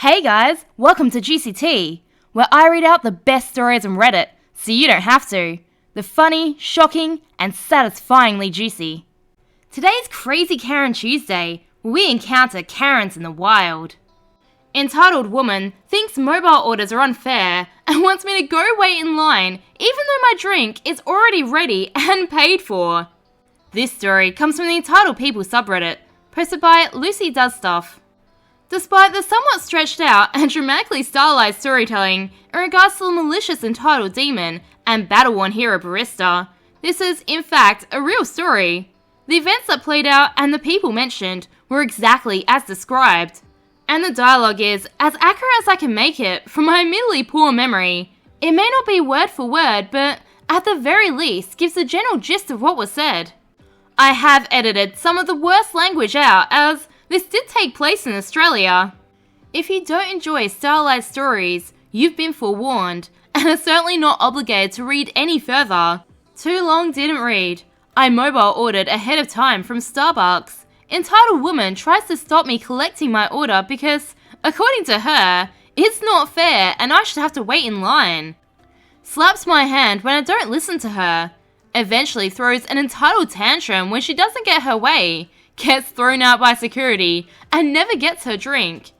Hey guys, welcome to Juicy Tea, where I read out the best stories on Reddit, so you don't have to. The funny, shocking, and satisfyingly juicy. Today's Crazy Karen Tuesday, where we encounter Karens in the wild. Entitled woman thinks mobile orders are unfair and wants me to go wait in line even though my drink is already ready and paid for. This story comes from the Entitled People subreddit, posted by Lucy Does Stuff. Despite the somewhat stretched out and dramatically stylized storytelling in regards to the malicious entitled demon and battle-worn hero barista, this is, in fact, a real story. The events that played out and the people mentioned were exactly as described. And the dialogue is as accurate as I can make it from my admittedly poor memory. It may not be word for word, but at the very least gives the general gist of what was said. I have edited some of the worst language out, as this did take place in Australia. If you don't enjoy stylized stories, you've been forewarned, and are certainly not obligated to read any further. Too long didn't read. I mobile ordered ahead of time from Starbucks. Entitled woman tries to stop me collecting my order because, according to her, it's not fair and I should have to wait in line. Slaps my hand when I don't listen to her. Eventually throws an entitled tantrum when she doesn't get her way. Gets thrown out by security, and never gets her drink.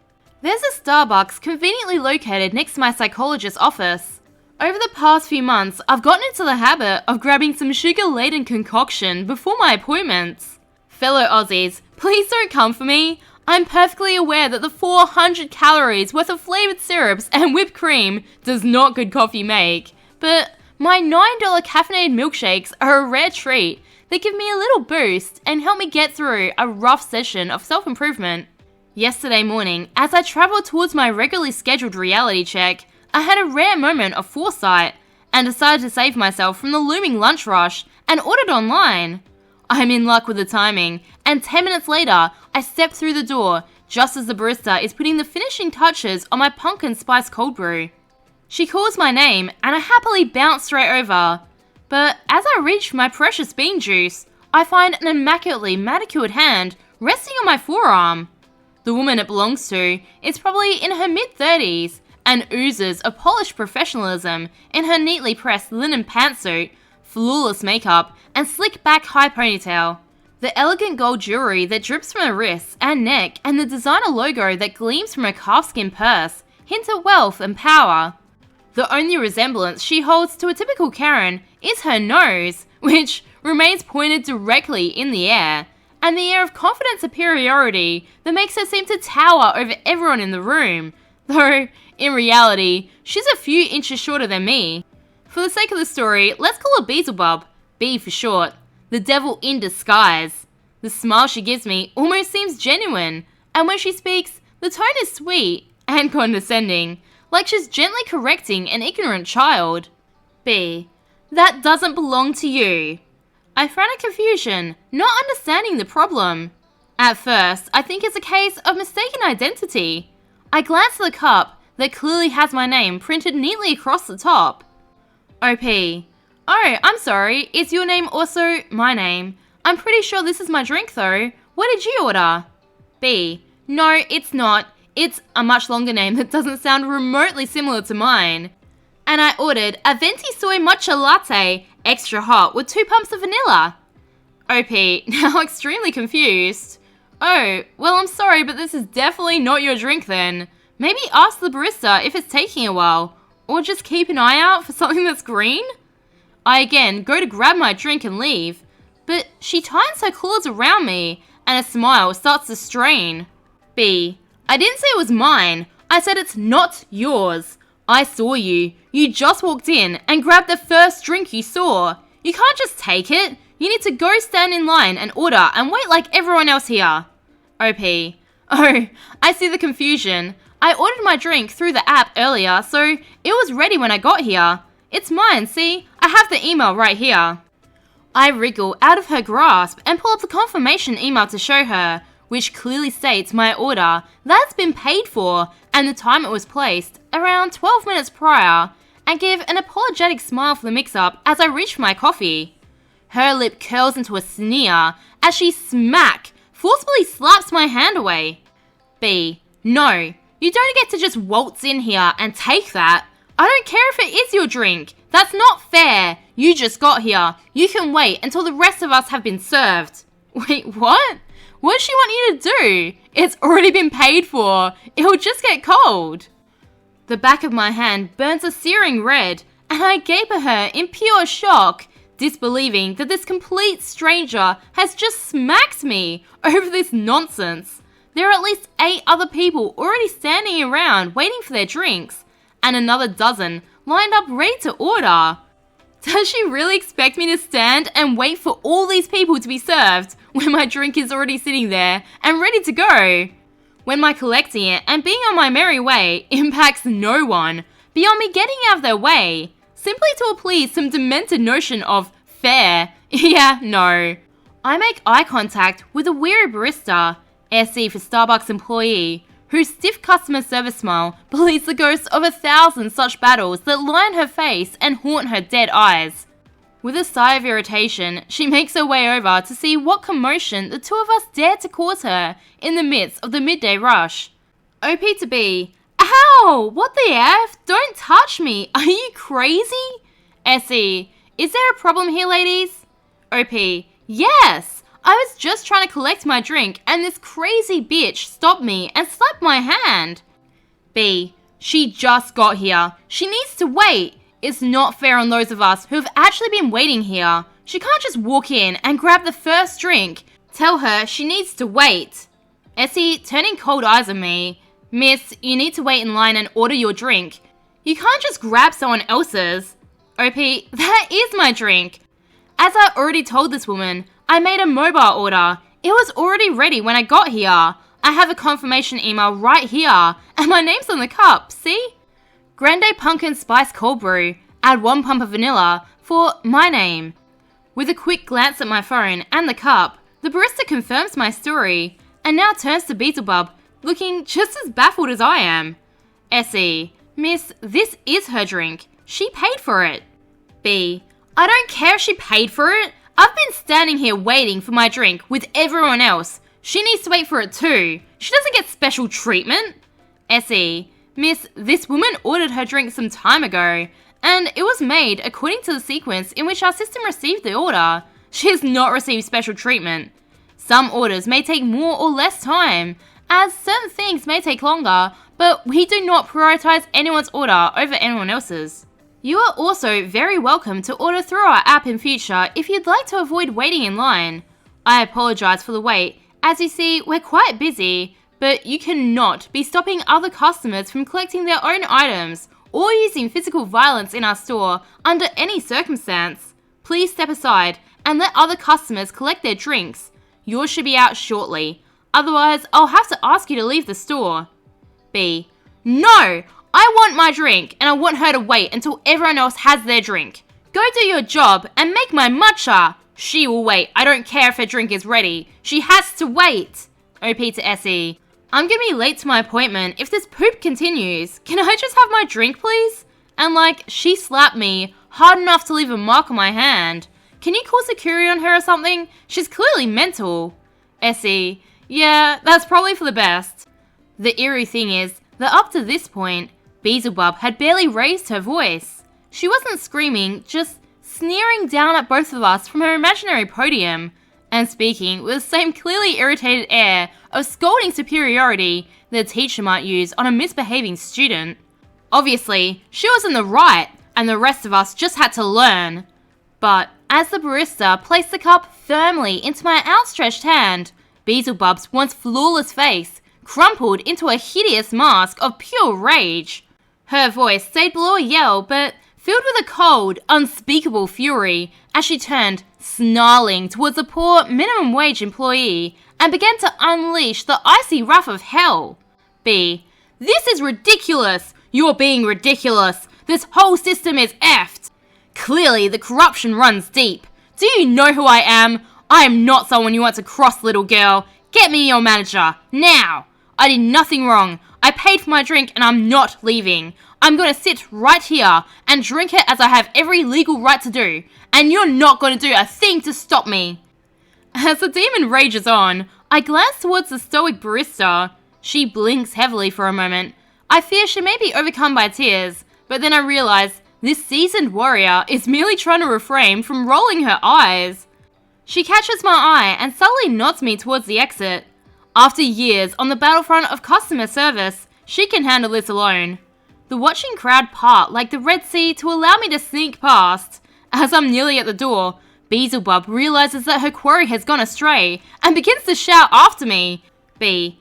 There's a Starbucks conveniently located next to my psychologist's office. Over the past few months, I've gotten into the habit of grabbing some sugar-laden concoction before my appointments. Fellow Aussies, please don't come for me. I'm perfectly aware that the 400 calories worth of flavoured syrups and whipped cream does not good coffee make, but my $9 caffeinated milkshakes are a rare treat. They give me a little boost and help me get through a rough session of self-improvement. Yesterday morning, as I travelled towards my regularly scheduled reality check, I had a rare moment of foresight and decided to save myself from the looming lunch rush and ordered online. I'm in luck with the timing, and 10 minutes later, I step through the door just as the barista is putting the finishing touches on my pumpkin spice cold brew. She calls my name and I happily bounce straight over. But as I reach for my precious bean juice, I find an immaculately manicured hand resting on my forearm. The woman it belongs to is probably in her mid-30s and oozes of polished professionalism in her neatly pressed linen pantsuit, flawless makeup, and slick back high ponytail. The elegant gold jewelry that drips from her wrists and neck and the designer logo that gleams from her calfskin purse hint at wealth and power. The only resemblance she holds to a typical Karen is her nose, which remains pointed directly in the air, and the air of confident superiority that makes her seem to tower over everyone in the room, though, in reality, she's a few inches shorter than me. For the sake of the story, let's call her Beelzebub, B for short, the devil in disguise. The smile she gives me almost seems genuine, and when she speaks, the tone is sweet and condescending, like she's gently correcting an ignorant child. B. That doesn't belong to you. I frown in confusion, not understanding the problem. At first, I think it's a case of mistaken identity. I glance at the cup that clearly has my name printed neatly across the top. OP. Oh, I'm sorry, is your name also my name? I'm pretty sure this is my drink though. What did you order? B. No, it's not. It's a much longer name that doesn't sound remotely similar to mine. And I ordered a venti soy matcha latte, extra hot with 2 pumps of vanilla. OP, now extremely confused. Oh, well I'm sorry, but this is definitely not your drink then. Maybe ask the barista if it's taking a while, or just keep an eye out for something that's green? I again go to grab my drink and leave, but she tightens her claws around me and a smile starts to strain. B. I didn't say it was mine. I said it's not yours. I saw you. You just walked in and grabbed the first drink you saw. You can't just take it. You need to go stand in line and order and wait like everyone else here. OP. Oh, I see the confusion. I ordered my drink through the app earlier, so it was ready when I got here. It's mine, see? I have the email right here. I wriggle out of her grasp and pull up the confirmation email to show her, which clearly states my order that's been paid for and the time it was placed, around 12 minutes prior, and give an apologetic smile for the mix-up as I reach for my coffee. Her lip curls into a sneer as she forcefully slaps my hand away. B. No, You don't get to just waltz in here and take that. I don't care if it is your drink. That's not fair. You just got here. You can wait until the rest of us have been served. Wait, what? What does she want you to do? It's already been paid for. It'll just get cold. The back of my hand burns a searing red, and I gape at her in pure shock, disbelieving that this complete stranger has just smacked me over this nonsense. There are at least 8 other people already standing around waiting for their drinks, and another dozen lined up ready to order. Does she really expect me to stand and wait for all these people to be served when my drink is already sitting there and ready to go? When my collecting it and being on my merry way impacts no one beyond me getting out of their way, simply to appease some demented notion of fair. Yeah, no. I make eye contact with a weary barista, SE for Starbucks employee, whose stiff customer service smile believes the ghosts of 1,000 such battles that line her face and haunt her dead eyes. With a sigh of irritation, she makes her way over to see what commotion the two of us dare to cause her in the midst of the midday rush. OP to B, ow! What the F? Don't touch me! Are you crazy? SE, is there a problem here, ladies? OP, yes! I was just trying to collect my drink and this crazy bitch stopped me and slapped my hand. B, she just got here. She needs to wait. It's not fair on those of us who have actually been waiting here. She can't just walk in and grab the first drink. Tell her she needs to wait. Essie, turning cold eyes on me. Miss, you need to wait in line and order your drink. You can't just grab someone else's. OP, that is my drink. As I already told this woman, I made a mobile order. It was already ready when I got here. I have a confirmation email right here, and my name's on the cup, see? Grande Pumpkin Spice Cold Brew. Add 1 pump of vanilla for my name. With a quick glance at my phone and the cup, the barista confirms my story, and now turns to Beelzebub, looking just as baffled as I am. SE, Miss, this is her drink. She paid for it. B, I don't care if she paid for it. I've been standing here waiting for my drink with everyone else. She needs to wait for it too. She doesn't get special treatment. SE, Miss, this woman ordered her drink some time ago, and it was made according to the sequence in which our system received the order. She has not received special treatment. Some orders may take more or less time, as certain things may take longer, but we do not prioritize anyone's order over anyone else's. You are also very welcome to order through our app in future if you'd like to avoid waiting in line. I apologise for the wait. As you see, we're quite busy, but you cannot be stopping other customers from collecting their own items or using physical violence in our store under any circumstance. Please step aside and let other customers collect their drinks. Yours should be out shortly. Otherwise, I'll have to ask you to leave the store. B, no! I want my drink, and I want her to wait until everyone else has their drink. Go do your job and make my matcha. She will wait. I don't care if her drink is ready. She has to wait. OP to SE. I'm gonna be late to my appointment if this poop continues. Can I just have my drink, please? And she slapped me hard enough to leave a mark on my hand. Can you call security on her or something? She's clearly mental. SE. Yeah, that's probably for the best. The eerie thing is that up to this point, Beelzebub had barely raised her voice. She wasn't screaming, just sneering down at both of us from her imaginary podium, and speaking with the same clearly irritated air of scolding superiority that a teacher might use on a misbehaving student. Obviously, she was in the right, and the rest of us just had to learn. But as the barista placed the cup firmly into my outstretched hand, Beelzebub's once flawless face crumpled into a hideous mask of pure rage. Her voice stayed below a yell, but filled with a cold, unspeakable fury as she turned, snarling towards the poor minimum wage employee and began to unleash the icy wrath of hell. B, this is ridiculous! You're being ridiculous! This whole system is effed! Clearly the corruption runs deep. Do you know who I am? I am not someone you want to cross, little girl. Get me your manager, now! I did nothing wrong. I paid for my drink and I'm not leaving. I'm going to sit right here and drink it as I have every legal right to do. And you're not going to do a thing to stop me. As the demon rages on, I glance towards the stoic barista. She blinks heavily for a moment. I fear she may be overcome by tears, but then I realize this seasoned warrior is merely trying to refrain from rolling her eyes. She catches my eye and subtly nods me towards the exit. After years on the battlefront of customer service, she can handle this alone. The watching crowd part like the Red Sea to allow me to sneak past. As I'm nearly at the door, Beelzebub realizes that her quarry has gone astray and begins to shout after me. B.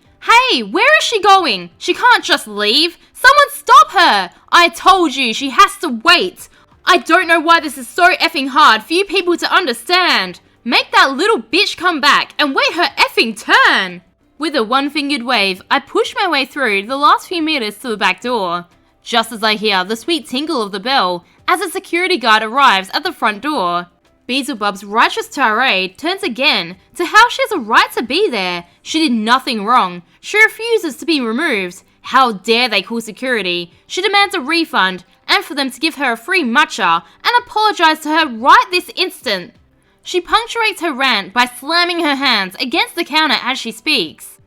Hey, where is she going? She can't just leave. Someone stop her! I told you she has to wait. I don't know why this is so effing hard for you people to understand. Make that little bitch come back and wait her effing turn. With a one-fingered wave, I push my way through the last few meters to the back door. Just as I hear the sweet tinkle of the bell as a security guard arrives at the front door. Beelzebub's righteous tirade turns again to how she has a right to be there. She did nothing wrong. She refuses to be removed. How dare they call security? She demands a refund and for them to give her a free matcha and apologize to her right this instant. She punctuates her rant by slamming her hands against the counter as she speaks.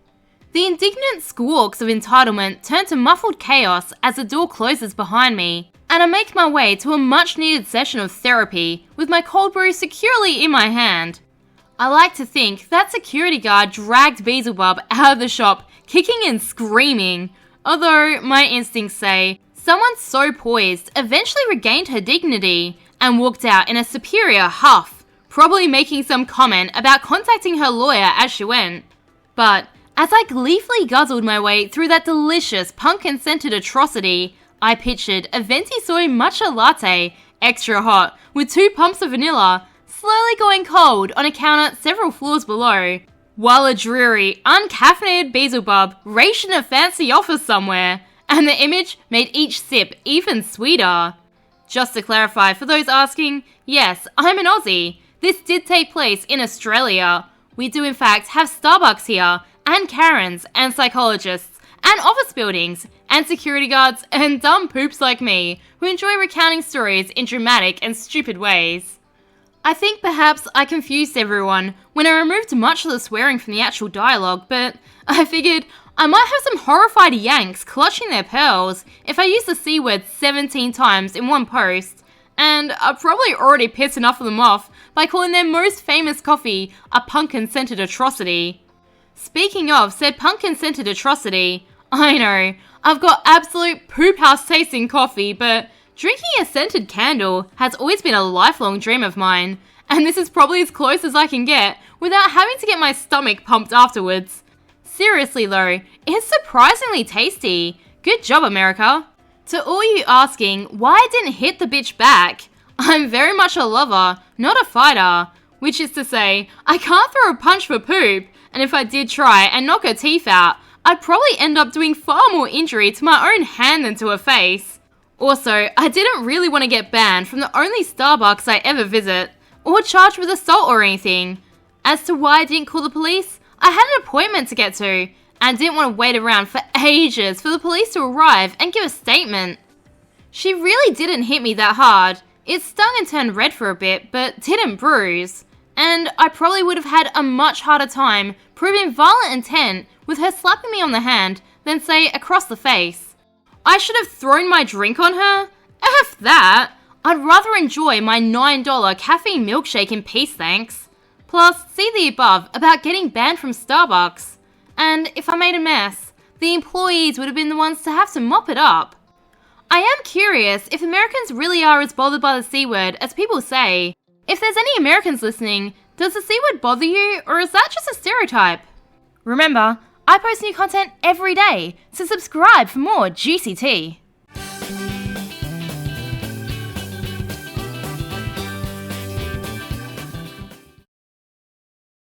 The indignant squawks of entitlement turn to muffled chaos as the door closes behind me, and I make my way to a much-needed session of therapy with my cold brew securely in my hand. I like to think that security guard dragged Beelzebub out of the shop, kicking and screaming, although my instincts say someone so poised eventually regained her dignity and walked out in a superior huff, probably making some comment about contacting her lawyer as she went. But as I gleefully guzzled my way through that delicious pumpkin-scented atrocity, I pictured a venti soy matcha latte, extra hot, with 2 pumps of vanilla, slowly going cold on a counter several floors below, while a dreary, uncaffeinated Beelzebub raced in a fancy office somewhere, and the image made each sip even sweeter. Just to clarify for those asking, yes, I'm an Aussie. This did take place in Australia. We do in fact have Starbucks here, and Karens, and psychologists, and office buildings, and security guards, and dumb poops like me, who enjoy recounting stories in dramatic and stupid ways. I think perhaps I confused everyone when I removed much of the swearing from the actual dialogue, but I figured I might have some horrified Yanks clutching their pearls if I use the C word 17 times in one post, and I've probably already pissed enough of them off by calling their most famous coffee a pumpkin-scented atrocity. Speaking of said pumpkin-scented atrocity, I know, I've got absolute poop house tasting coffee, but drinking a scented candle has always been a lifelong dream of mine, and this is probably as close as I can get without having to get my stomach pumped afterwards. Seriously though, it's surprisingly tasty. Good job, America. To all you asking why I didn't hit the bitch back, I'm very much a lover, not a fighter. Which is to say, I can't throw a punch for poop, and if I did try and knock her teeth out, I'd probably end up doing far more injury to my own hand than to her face. Also, I didn't really want to get banned from the only Starbucks I ever visit, or charged with assault or anything. As to why I didn't call the police, I had an appointment to get to, and didn't want to wait around for ages for the police to arrive and give a statement. She really didn't hit me that hard. It stung and turned red for a bit, but didn't bruise. And I probably would have had a much harder time proving violent intent with her slapping me on the hand than, say, across the face. I should have thrown my drink on her? F that! I'd rather enjoy my $9 caffeine milkshake in peace, thanks. Plus, see the above about getting banned from Starbucks. And if I made a mess, the employees would have been the ones to have to mop it up. I am curious if Americans really are as bothered by the C word as people say. If there's any Americans listening, does the C word bother you, or is that just a stereotype? Remember, I post new content every day, so subscribe for more juicy tea.